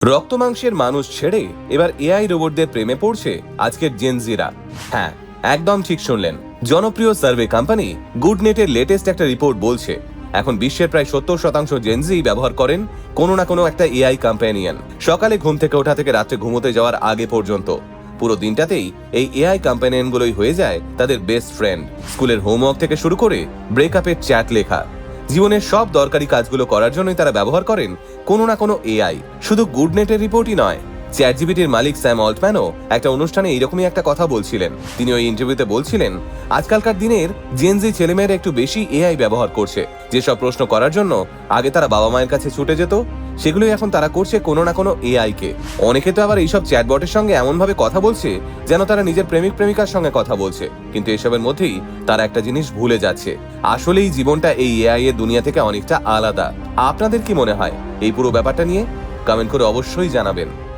রক্ত মাংসের মানুষ ছেড়ে এবার এআই রোবটদের প্রেমে পড়ছে আজকের জেনজিরা। হ্যাঁ, একদম ঠিক শুনলেন। জনপ্রিয় সার্ভে কোম্পানি গুডনেটের লেটেস্ট একটা রিপোর্ট বলছে এখন বিশ্বের প্রায় 70% জেনজি ব্যবহার করেন কোনো না কোনো একটা এআই কম্প্যানিয়ন। সকালে ঘুম থেকে ওঠা থেকে রাত্রে ঘুমোতে যাওয়ার আগে পর্যন্ত পুরো দিনটাতেই এই এআই কম্প্যানিয়নগুলোই হয়ে যায় তাদের বেস্ট ফ্রেন্ড। স্কুলের হোমওয়ার্ক থেকে শুরু করে ব্রেকআপের চ্যাট লেখা, জীবনের সব দরকারি কাজগুলো করার জন্যই তারা ব্যবহার করেন কোনো না কোনো এআই। শুধু গুডনেটের রিপোর্টই নয়, চ্যাটজিপিটির মালিক স্যাম অল্টম্যানও একটা অনুষ্ঠানে এইরকমই একটা কথা বলছিলেন। তিনি ওই ইন্টারভিউতে বলছিলেন আজকালকার দিনের জেনজি ছেলেমেয়েরা একটু বেশি এআই ব্যবহার করছে। যেসব প্রশ্ন করার জন্য আগে তারা বাবা মায়ের কাছে ছুটে যেত, সেগুলোই এখন তারা করছে কোনো না কোনো এআই কে। অনেকে তো আবার এইসব চ্যাটবটের সঙ্গে এমন ভাবে কথা বলছে যেন তারা নিজের প্রেমিক প্রেমিকার সঙ্গে কথা বলছে, কিন্তু এসবের মধ্যেই তারা একটা জিনিস ভুলে যাচ্ছে, আসলেই জীবনটা এই এআই এর দুনিয়া থেকে অনেকটা আলাদা। আপনাদের কি মনে হয় এই পুরো ব্যাপারটা নিয়ে? কমেন্ট করে অবশ্যই জানাবেন।